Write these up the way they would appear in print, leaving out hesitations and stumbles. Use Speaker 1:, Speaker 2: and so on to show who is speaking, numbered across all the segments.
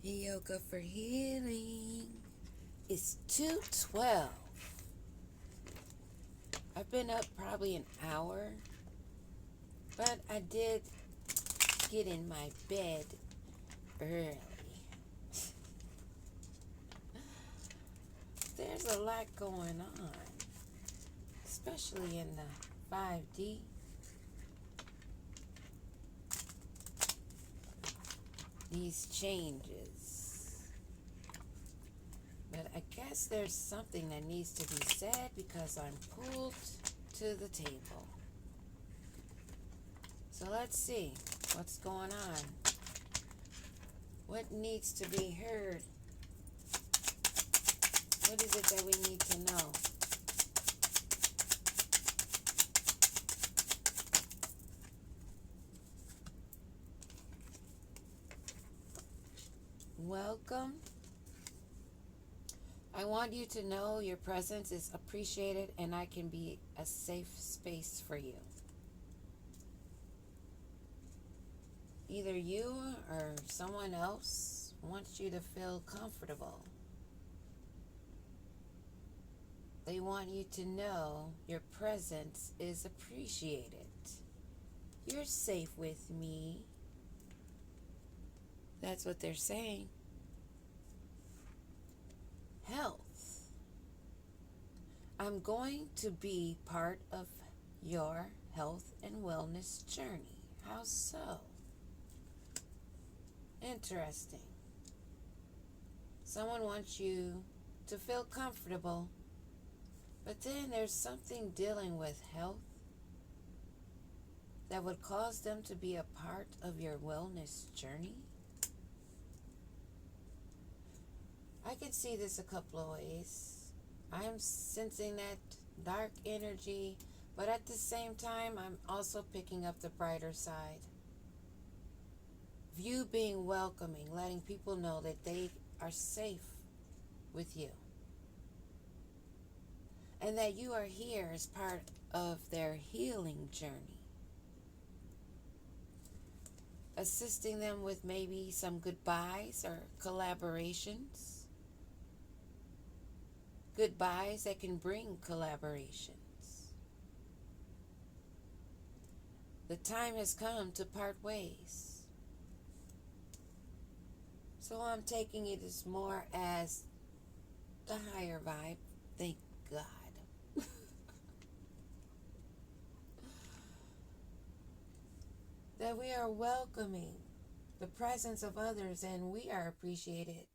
Speaker 1: Yoga for healing. It's 2:12. I've been up probably an hour, but I did get in my bed early. There's a lot going on, especially in the 5D. These changes. But I guess there's something that needs to be said because I'm pulled to the table. So let's see what's going on. What needs to be heard? What is it that we need to know? Welcome. I want you to know your presence is appreciated and I can be a safe space for you. Either you or someone else wants you to feel comfortable. They want you to know your presence is appreciated. You're safe with me. That's what they're saying. Health. I'm going to be part of your health and wellness journey. How so? Interesting. Someone wants you to feel comfortable, but then there's something dealing with health that would cause them to be a part of your wellness journey. I can see this a couple of ways. I'm sensing that dark energy, but at the same time, I'm also picking up the brighter side. You being welcoming, letting people know that they are safe with you. And that you are here as part of their healing journey. Assisting them with maybe some goodbyes or collaborations. Goodbyes that can bring collaborations. The time has come to part ways. So I'm taking it as more as the higher vibe. Thank God. That we are welcoming the presence of others and we are appreciated,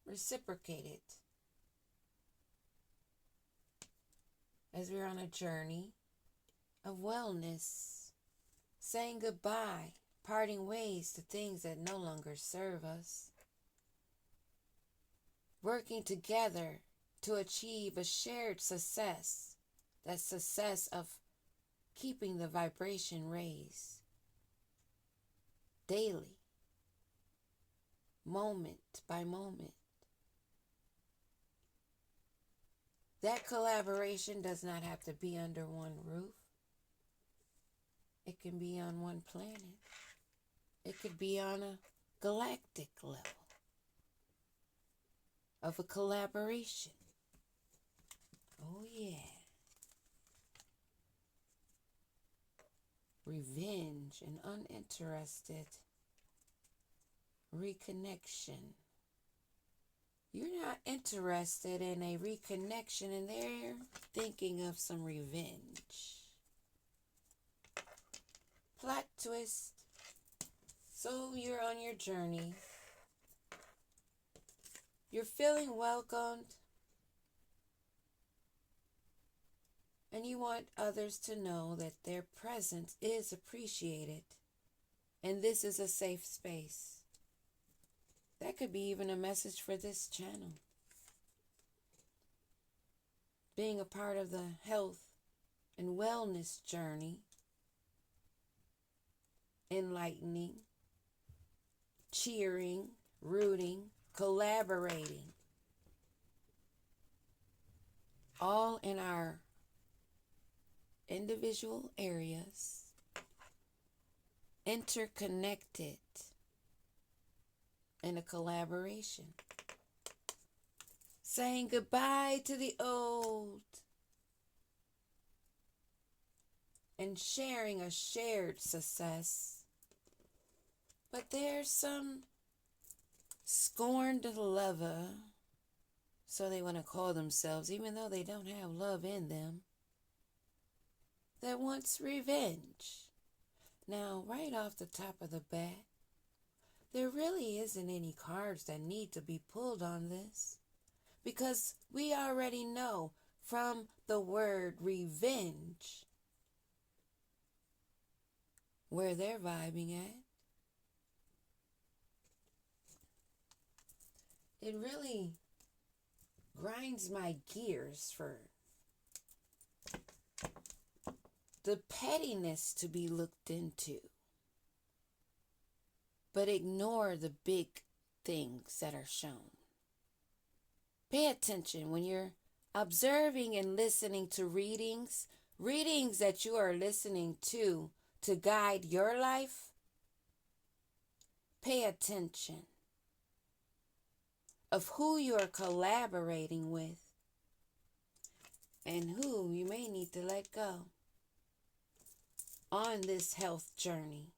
Speaker 1: reciprocated. As we're on a journey of wellness, saying goodbye, parting ways to things that no longer serve us, working together to achieve a shared success, that success of keeping the vibration raised daily, moment by moment. That collaboration does not have to be under one roof. It can be on one planet. It could be on a galactic level of a collaboration. Oh yeah. Revenge and uninterested reconnection. You're not interested in a reconnection and they're thinking of some revenge. Plot twist. So you're on your journey. You're feeling welcomed. And you want others to know that their presence is appreciated. And this is a safe space. That could be even a message for this channel. Being a part of the health and wellness journey. Enlightening. Cheering. Rooting. Collaborating. All in our individual areas, interconnected, in a collaboration. Saying goodbye to the old and sharing a shared success. But there's some scorned lover, so they want to call themselves, even though they don't have love in them, that wants revenge. Now, right off the top of the bat, there really isn't any cards that need to be pulled on this, because we already know from the word revenge where they're vibing at. It really grinds my gears for the pettiness to be looked into, but ignore the big things that are shown. Pay attention when you're observing and listening to readings that you are listening to guide your life. Pay attention of who you are collaborating with and who you may need to let go on this health journey.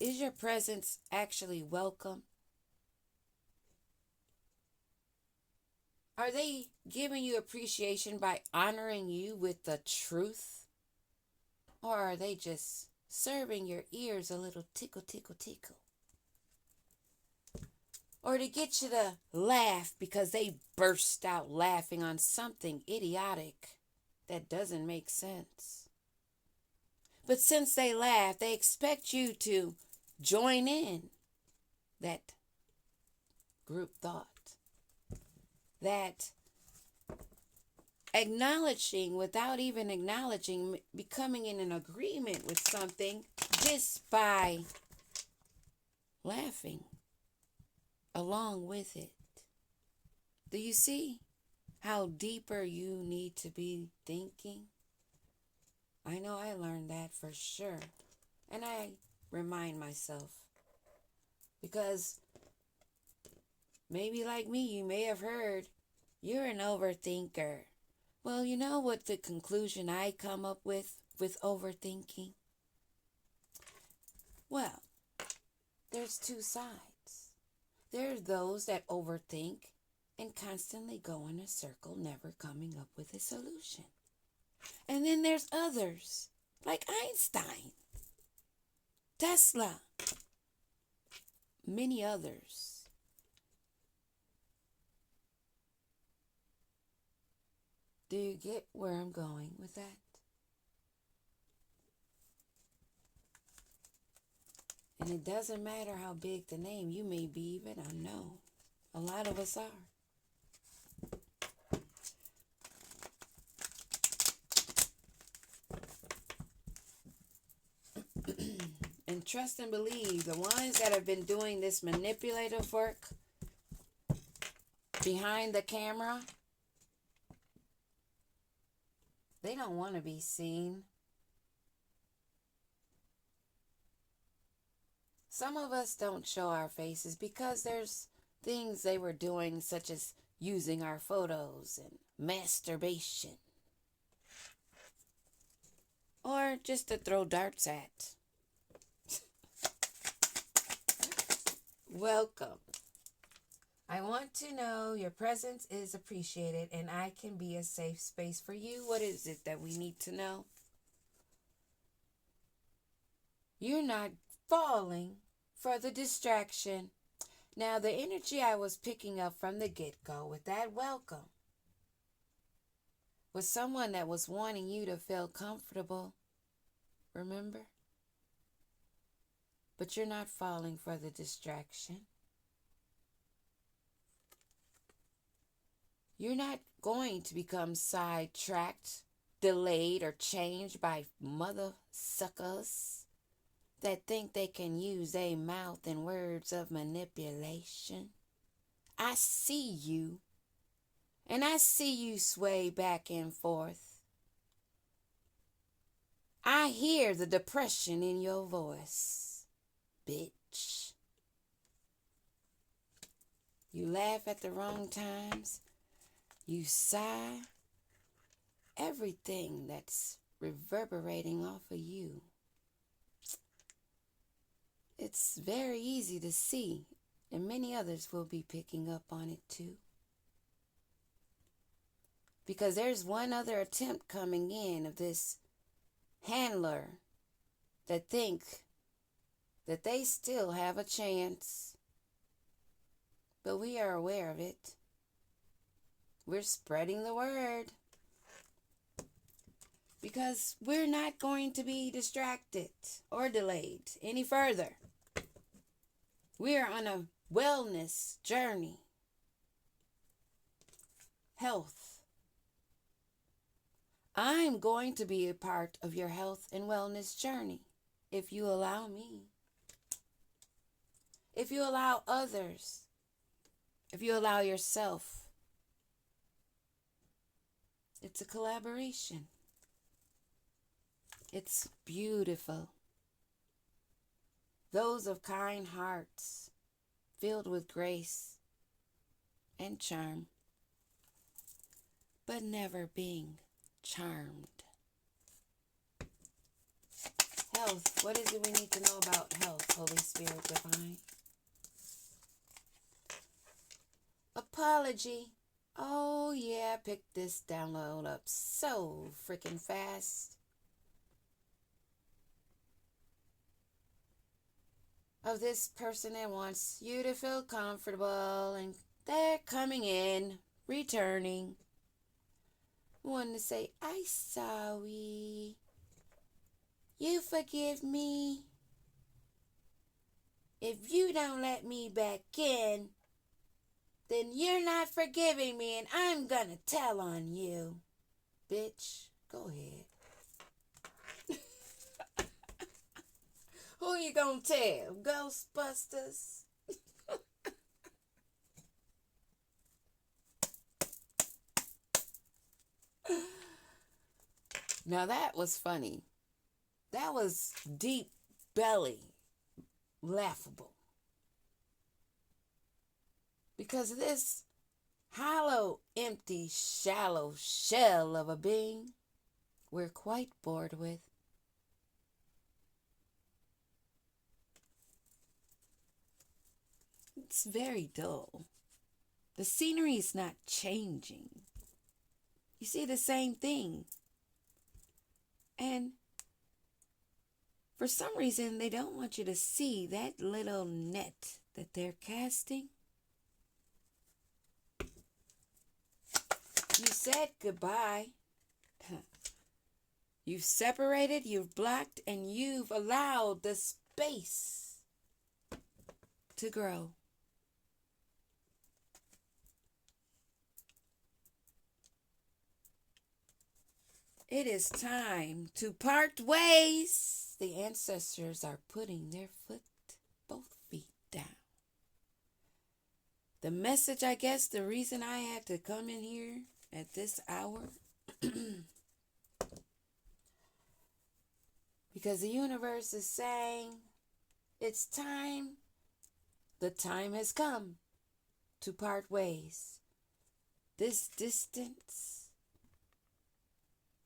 Speaker 1: Is your presence actually welcome? Are they giving you appreciation by honoring you with the truth? Or are they just serving your ears a little tickle, tickle, tickle? Or to get you to laugh because they burst out laughing on something idiotic that doesn't make sense. But since they laugh, they expect you to join in that group thought. That acknowledging without even acknowledging, becoming in an agreement with something just by laughing along with it. Do you see how deeper you need to be thinking? I know I learned that for sure. And I remind myself. Because maybe like me, you may have heard, you're an overthinker. Well, you know what the conclusion I come up with overthinking? Well, there's two sides. There are those that overthink and constantly go in a circle, never coming up with a solution. And then there's others, like Einstein, Tesla, many others. Do you get where I'm going with that? And it doesn't matter how big the name, you may be even unknown. A lot of us are. And trust and believe, the ones that have been doing this manipulative work behind the camera, they don't want to be seen. Some of us don't show our faces because there's things they were doing, such as using our photos and masturbation. Or just to throw darts at. Welcome. I want to know your presence is appreciated and I can be a safe space for you. What is it that we need to know? You're not falling for the distraction. Now, the energy I was picking up from the get-go with that welcome was someone that was wanting you to feel comfortable. Remember? But you're not falling for the distraction. You're not going to become sidetracked, delayed, or changed by mother suckers that think they can use their mouth and words of manipulation. I see you, and I see you sway back and forth. I hear the depression in your voice, bitch. You laugh at the wrong times. You sigh. Everything that's reverberating off of you. It's very easy to see, and many others will be picking up on it too. Because there's one other attempt coming in of this handler that think that they still have a chance. But we are aware of it. We're spreading the word. Because we're not going to be distracted or delayed any further. We are on a wellness journey. Health. I'm going to be a part of your health and wellness journey if you allow me. If you allow others. If you allow yourself. It's a collaboration. It's beautiful. Those of kind hearts, filled with grace and charm, but never being charmed. Health. What is it we need to know about health, Holy Spirit Divine? Apology. Oh yeah, I picked this download up so freaking fast. Of this person that wants you to feel comfortable, and they're coming in, returning. Wanting to say, I'm sorry. You forgive me. If you don't let me back in, then you're not forgiving me, and I'm gonna tell on you. Bitch, go ahead. Who you gonna tell? Ghostbusters? Now that was funny. That was deep belly laughable. Because this hollow, empty, shallow shell of a being we're quite bored with. It's very dull. The scenery is not changing. You see the same thing. And for some reason, they don't want you to see that little net that they're casting. You said goodbye. You've separated, you've blocked, and you've allowed the space to grow. It is time to part ways. The ancestors are putting their both feet down. The message, I guess, the reason I had to come in here at this hour, because the universe is saying, it's time, the time has come to part ways. This distance,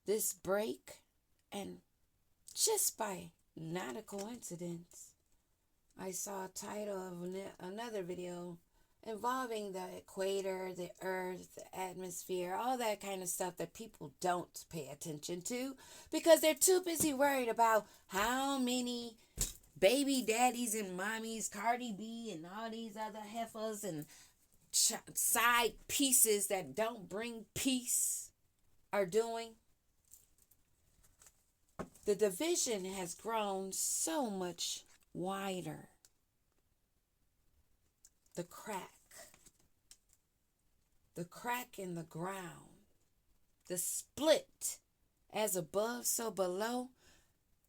Speaker 1: this break, and just by not a coincidence, I saw a title of another video involving the equator, the earth, the atmosphere, all that kind of stuff that people don't pay attention to because they're too busy worried about how many baby daddies and mommies, Cardi B and all these other heifers and side pieces that don't bring peace are doing. The division has grown so much wider. The crack in the ground, the split as above, so below.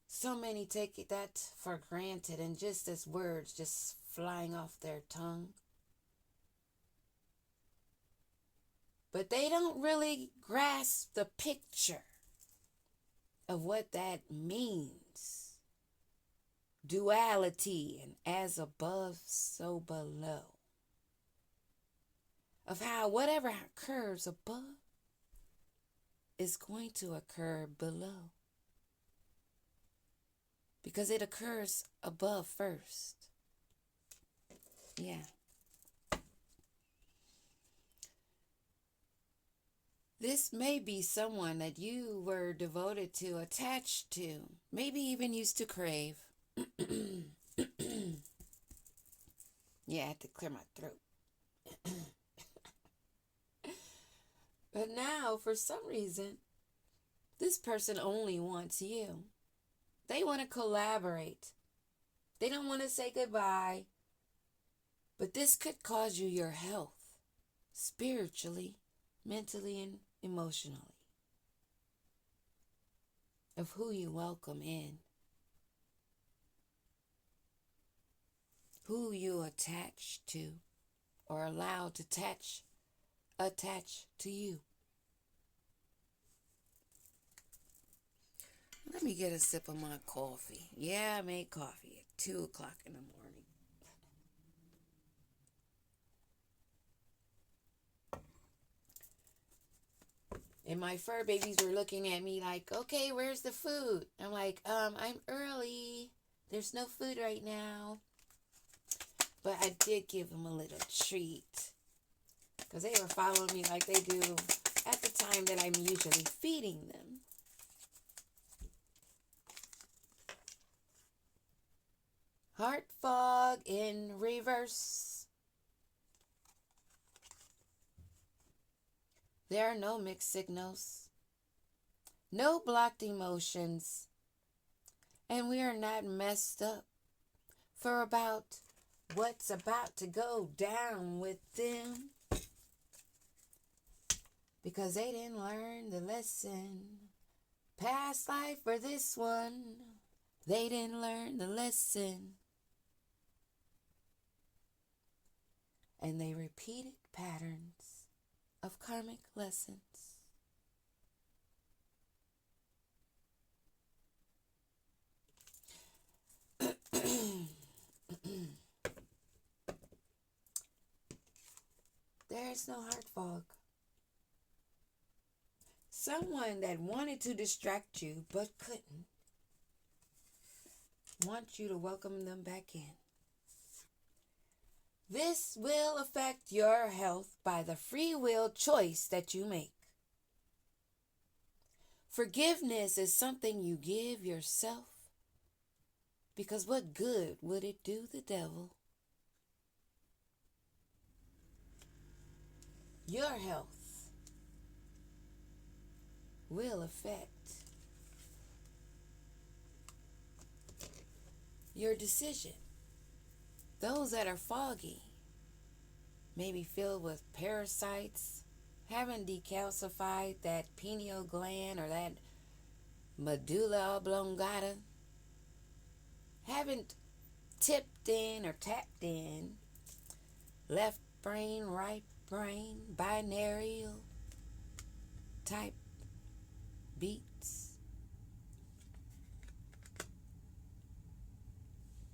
Speaker 1: So many take that for granted and just as words just flying off their tongue. But they don't really grasp the picture of what that means. Duality and as above, so below. of how whatever occurs above is going to occur below. Because it occurs above first. Yeah. This may be someone that you were devoted to, attached to, maybe even used to crave. Yeah, I had to clear my throat. But now, for some reason, this person only wants you. They want to collaborate. They don't want to say goodbye. But this could cause you your health, spiritually, mentally, and emotionally, of who you welcome in, who you attach to or allow to attach to you. Let me get a sip of my coffee. Yeah, I made coffee at 2 o'clock in the morning. And my fur babies were looking at me like, okay, where's the food? I'm like, I'm early. There's no food right now. But I did give them a little treat. Because they were following me like they do at the time that I'm usually feeding them. Heart fog in reverse. There are no mixed signals, no blocked emotions, and we are not messed up for about what's about to go down with them, because they didn't learn the lesson. Past life for this one, they didn't learn the lesson. And they repeated patterns of karmic lessons. There's no heart fog. Someone that wanted to distract you but couldn't wants you to welcome them back in. This will affect your health by the free will choice that you make. Forgiveness is something you give yourself, because what good would it do the devil? Your health will affect your decision. Those that are foggy, maybe filled with parasites, haven't decalcified that pineal gland or that medulla oblongata, haven't tipped in or tapped in left brain, right brain, binary type beats.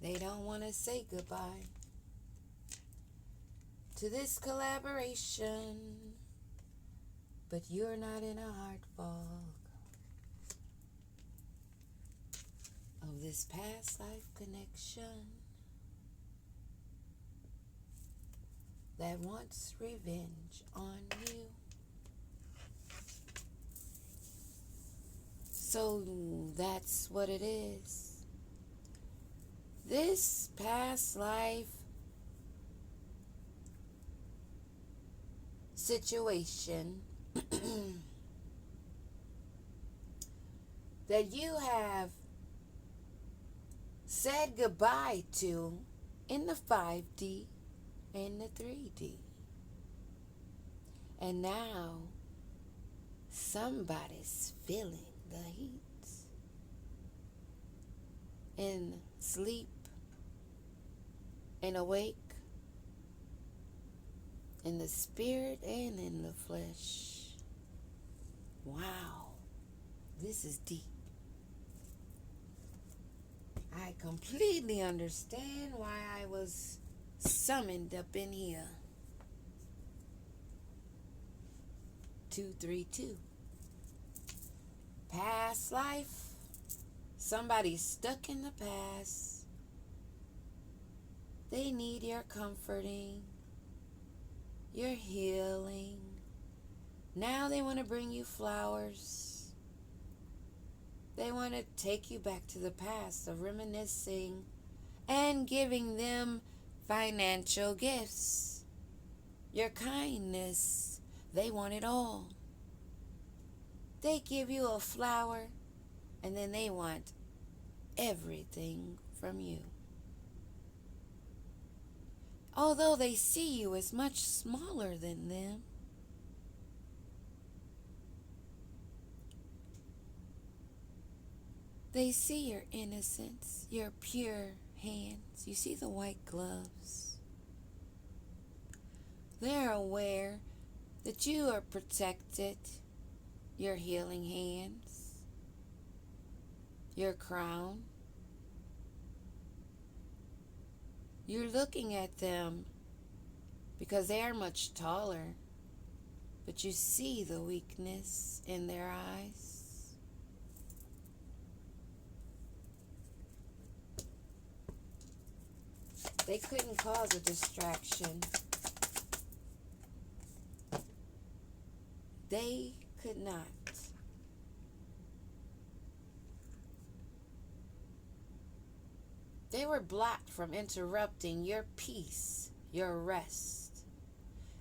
Speaker 1: They don't want to say goodbye to this collaboration, but you're not in a heart fog of this past life connection that wants revenge on you. So that's what it is. This past life situation that you have said goodbye to in the 5D and the 3D. And now somebody's feeling the heat in sleep and awake, in the spirit and in the flesh. Wow, this is deep. I completely understand why I was summoned up in here. 232. Past life. Somebody's stuck in the past. They need your comforting, your healing. Now they want to bring you flowers. They want to take you back to the past of reminiscing and giving them financial gifts. Your kindness. They want it all. They give you a flower and then they want everything from you. Although they see you as much smaller than them, they see your innocence, your pure hands. You see the white gloves. They're aware that you are protected, your healing hands, your crown. You're looking at them because they are much taller, but you see the weakness in their eyes. They couldn't cause a distraction. They could not. They were blocked from interrupting your peace, your rest.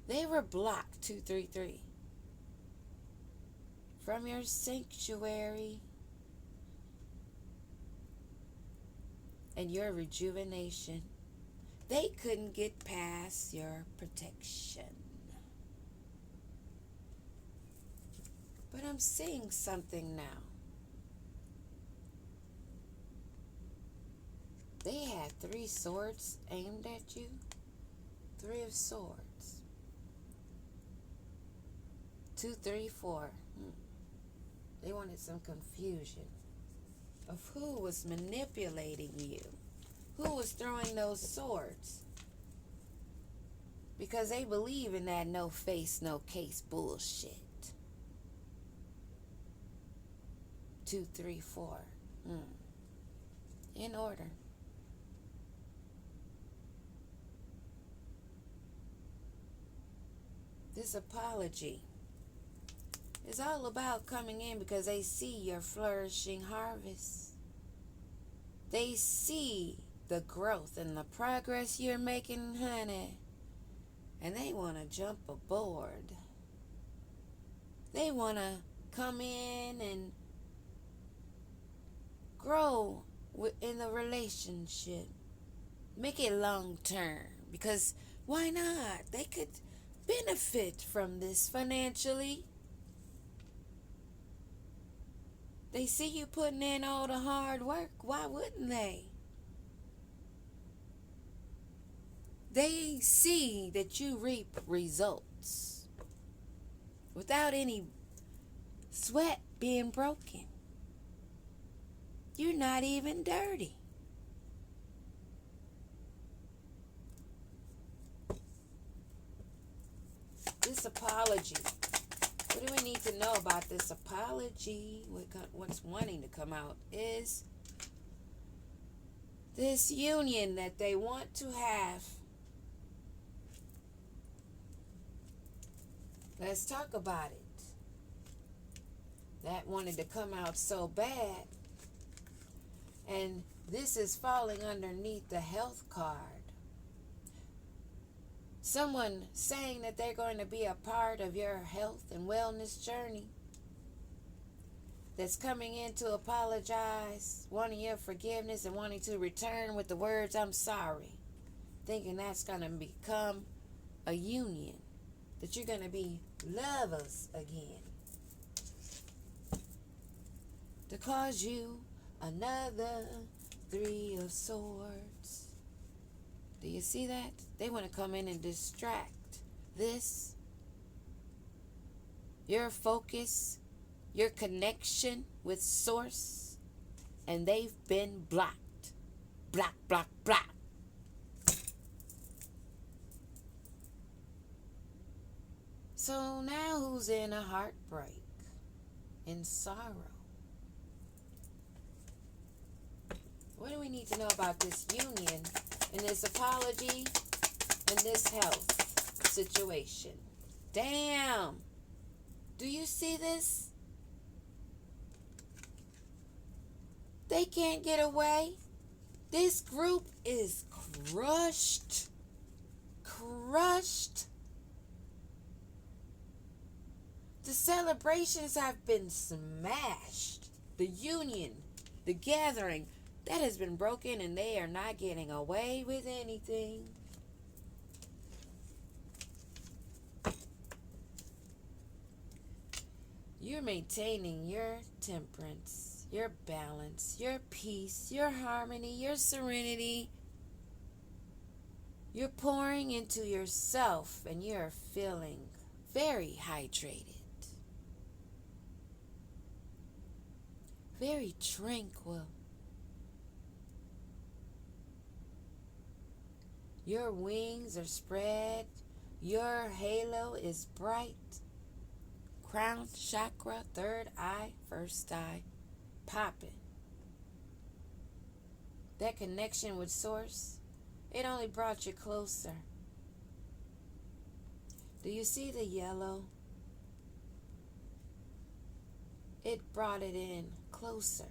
Speaker 1: They were blocked, 233, from your sanctuary and your rejuvenation. They couldn't get past your protection. But I'm seeing something now. They had 3 swords aimed at you. 3 of swords. 2, 3, 4. They wanted some confusion of who was manipulating you. Who was throwing those swords? Because they believe in that no face, no case bullshit. 2, 3, 4. In order. This apology is all about coming in because they see your flourishing harvest. They see the growth and the progress you're making, honey. And they want to jump aboard. They want to come in and grow in the relationship. Make it long term. Because why not? They could benefit from this financially. They see you putting in all the hard work. Why wouldn't they? They see that you reap results without any sweat being broken. You're not even dirty. This apology. What do we need to know about this apology? What's wanting to come out is this union that they want to have. Let's talk about it. That wanted to come out so bad. And this is falling underneath the health card. Someone saying that they're going to be a part of your health and wellness journey. That's coming in to apologize, wanting your forgiveness and wanting to return with the words, I'm sorry. Thinking that's going to become a union. That you're going to be lovers again. To cause you another 3 of swords. Do you see that? They want to come in and distract this. Your focus, your connection with Source. And they've been blocked. Block, block, block. So now who's in a heartbreak, in sorrow? What do we need to know about this union and this apology and this health situation? Damn! Do you see this? They can't get away. This group is crushed. Crushed. The celebrations have been smashed. The union, the gathering, that has been broken, and they are not getting away with anything. You're maintaining your temperance, your balance, your peace, your harmony, your serenity. You're pouring into yourself, and you're feeling very hydrated, very tranquil. Your wings are spread. Your halo is bright. Crown chakra, third eye, first eye, popping. That connection with Source, it only brought you closer. Do you see the yellow? It brought it in closer.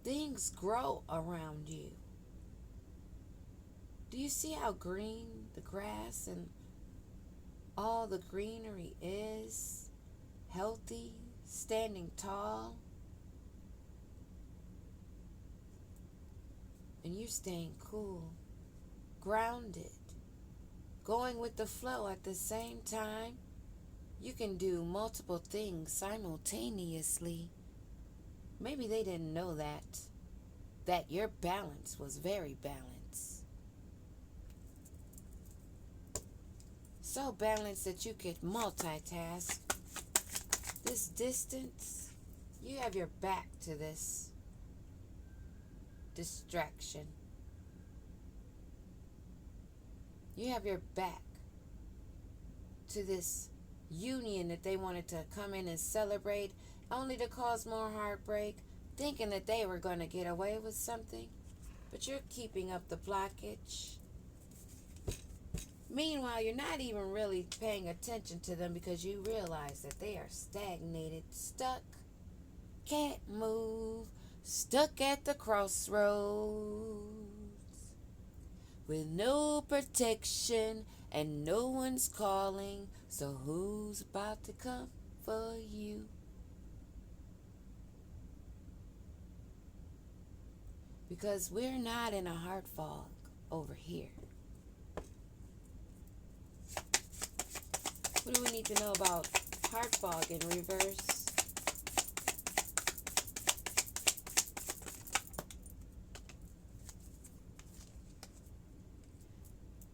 Speaker 1: Things grow around you. Do you see how green the grass and all the greenery is? Healthy, standing tall. And you're staying cool, grounded, going with the flow at the same time. You can do multiple things simultaneously. Maybe they didn't know that your balance was very balanced. So balanced that you could multitask. This distance, you have your back to this distraction. You have your back to this union that they wanted to come in and celebrate, only to cause more heartbreak, thinking that they were going to get away with something, but you're keeping up the blockage. Meanwhile, you're not even really paying attention to them because you realize that they are stagnated, stuck, can't move, stuck at the crossroads with no protection and no one's calling. So who's about to come for you? Because we're not in a heart fog over here. What do we need to know about heart fog in reverse?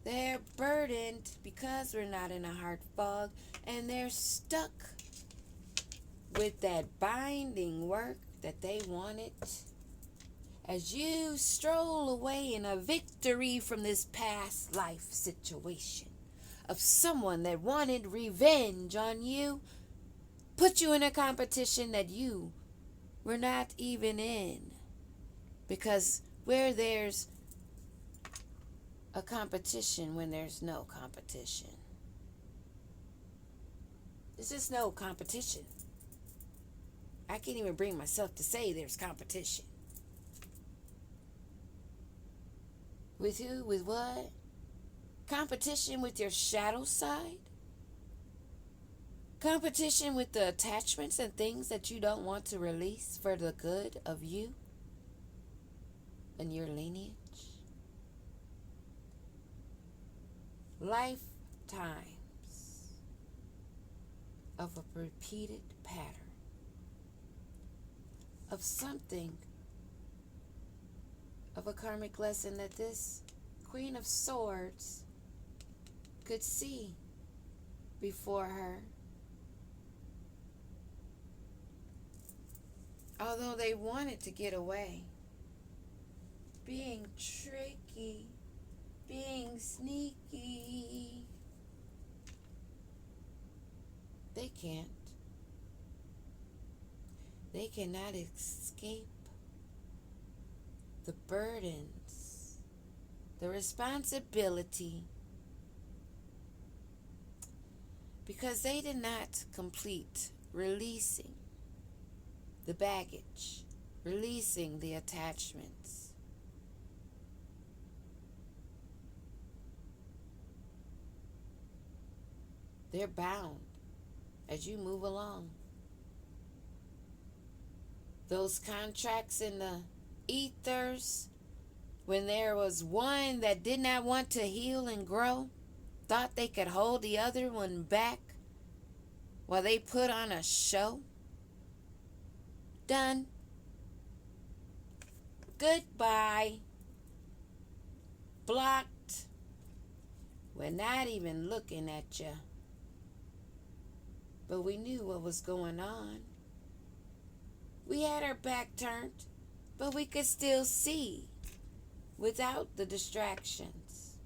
Speaker 1: They're burdened because we're not in a heart fog, and they're stuck with that binding work that they wanted. As you stroll away in a victory from this past life situation of someone that wanted revenge on you, put you in a competition that you were not even in. Because where there's a competition when there's no competition. There's just no competition. I can't even bring myself to say there's competition. With who? With what? Competition with your shadow side? Competition with the attachments and things that you don't want to release for the good of you and your lineage? Lifetimes of a repeated pattern of something, of a karmic lesson that this Queen of Swords could see before her. Although they wanted to get away, being tricky, being sneaky. They can't. They cannot escape the burdens, the responsibility, because they did not complete releasing the baggage, releasing the attachments. They're bound as you move along. Those contracts in the ethers, when there was one that did not want to heal and grow, thought they could hold the other one back while they put on a show. Done. Goodbye. Blocked. We're not even looking at you. But we knew what was going on. We had our back turned, but we could still see without the distractions.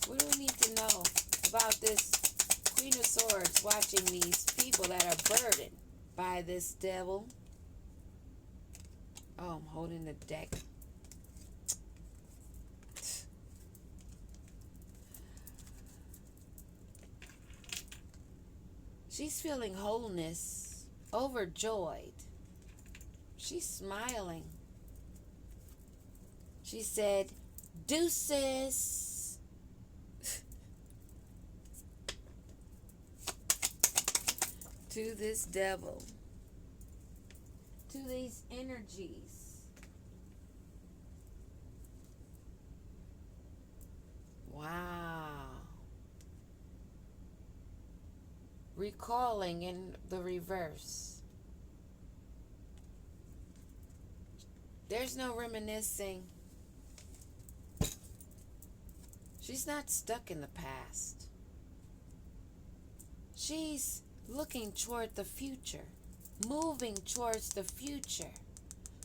Speaker 1: What do we need to know about this Queen of Swords watching these people that are burdened by this devil? Oh, I'm holding the deck. She's feeling wholeness, overjoyed. She's smiling. She said, deuces. To this devil, to these energies. Wow. Recalling in the reverse. There's no reminiscing. She's not stuck in the past. She's looking toward the future, moving towards the future,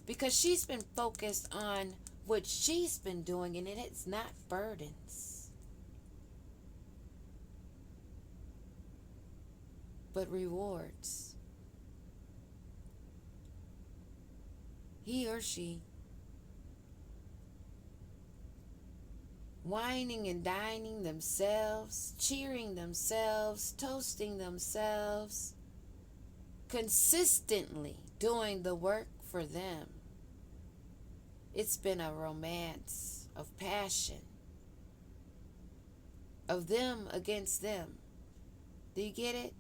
Speaker 1: because she's been focused on what she's been doing, and it's not burdens, but rewards. He or she whining and dining themselves, cheering themselves, toasting themselves, consistently doing the work for them. It's been a romance of passion, of them against them. Do you get it?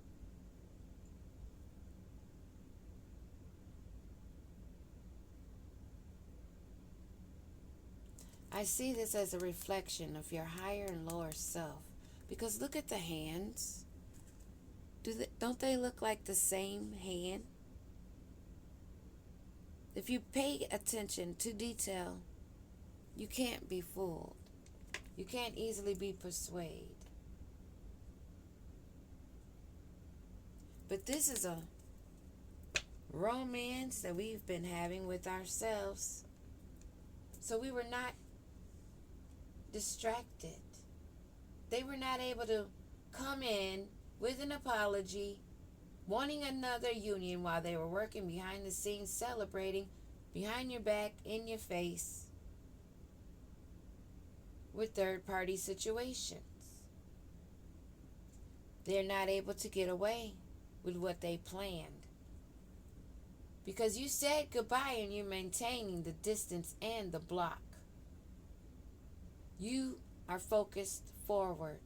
Speaker 1: I see this as a reflection of your higher and lower self. Because look at the hands. Don't they look like the same hand? If you pay attention to detail, you can't be fooled. You can't easily be persuaded. But this is a romance that we've been having with ourselves. So we were not distracted. They were not able to come in with an apology, wanting another union while they were working behind the scenes, celebrating behind your back, in your face, with third-party situations. They're not able to get away with what they planned. Because you said goodbye and you're maintaining the distance and the block. You are focused forward.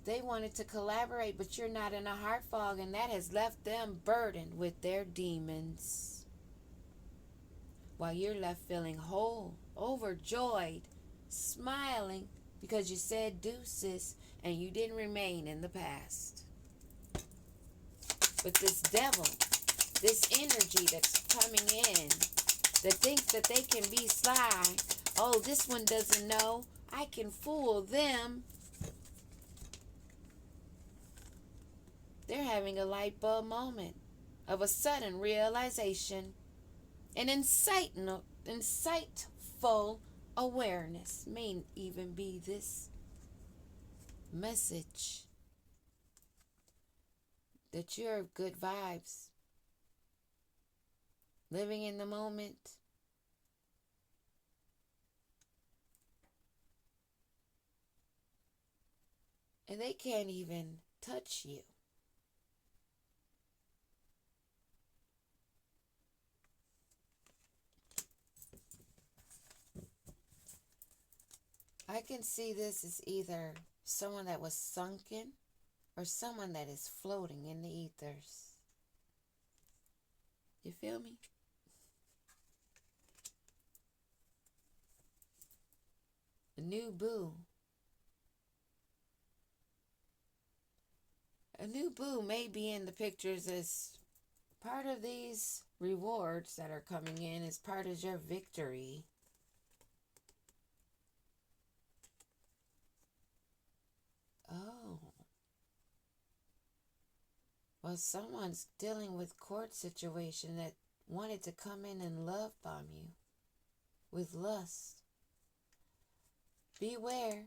Speaker 1: They wanted to collaborate, but you're not in a heart fog, and that has left them burdened with their demons. While you're left feeling whole, overjoyed, smiling, because you said deuces and you didn't remain in the past. But this devil, this energy that's coming in, that thinks that they can be sly. Oh, this one doesn't know. I can fool them. They're having a light bulb moment of a sudden realization, an insightful awareness may even be this message that you're good vibes, living in the moment, and they can't even touch you. I can see this as either someone that was sunken or someone that is floating in the ethers. You feel me? A new boo. A new boo may be in the pictures as part of these rewards that are coming in, as part of your victory. Oh. Well, someone's dealing with court situation that wanted to come in and love bomb you with lust. Beware.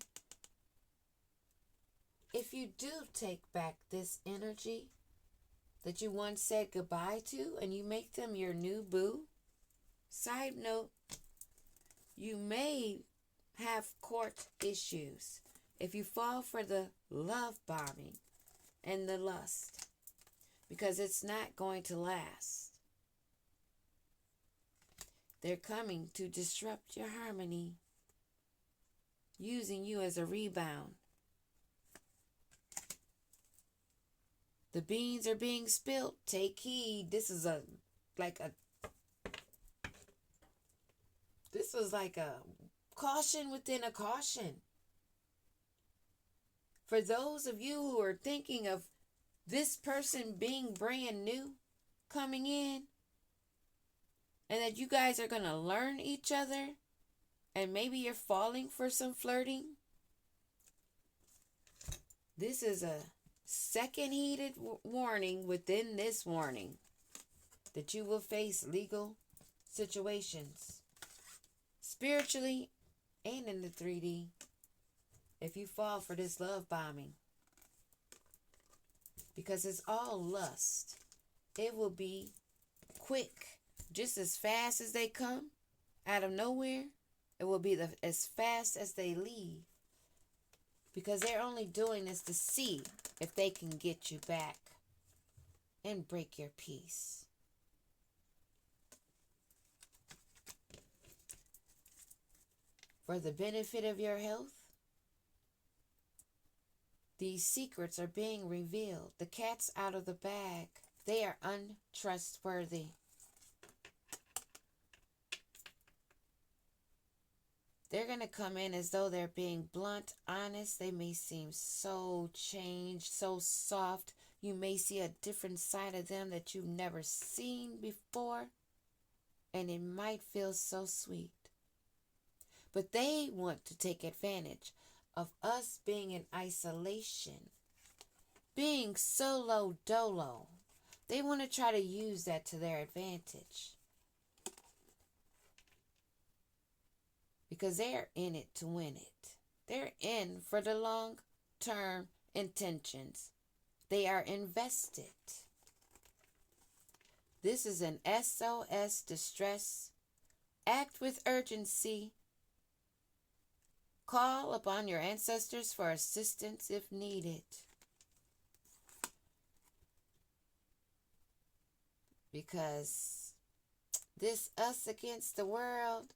Speaker 1: If you do take back this energy that you once said goodbye to and you make them your new boo, side note, you may have court issues if you fall for the love bombing and the lust, because it's not going to last. They're coming to disrupt your harmony, using you as a rebound. The beans are being spilled. Take heed. This is like a caution within a caution. For those of you who are thinking of this person being brand new, coming in, and that you guys are going to learn each other, and maybe you're falling for some flirting, this is a second heated warning within this warning that you will face legal situations, spiritually and in the 3D, if you fall for this love bombing. Because it's all lust. It will be quick, just as fast as they come out of nowhere. It will be as fast as they leave. Because they're only doing this to see if they can get you back and break your peace. For the benefit of your health, these secrets are being revealed. The cat's out of the bag. They are untrustworthy. They're going to come in as though they're being blunt, honest. They may seem so changed, so soft. You may see a different side of them that you've never seen before. And it might feel so sweet. But they want to take advantage of us being in isolation, being solo dolo. They want to try to use that to their advantage. Because they're in it to win it. They're in for the long-term intentions. They are invested. This is an S.O.S. distress. Act with urgency. Call upon your ancestors for assistance if needed. Because this us against the world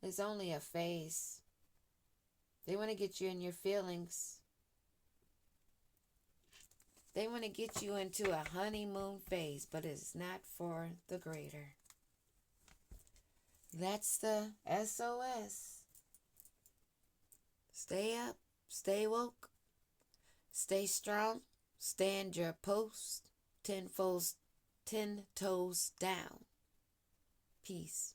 Speaker 1: is only a phase. They want to get you in your feelings. They want to get you into a honeymoon phase, but it's not for the greater. That's the S.O.S. Stay up, stay woke, stay strong, stand your post, 10 toes down. Peace.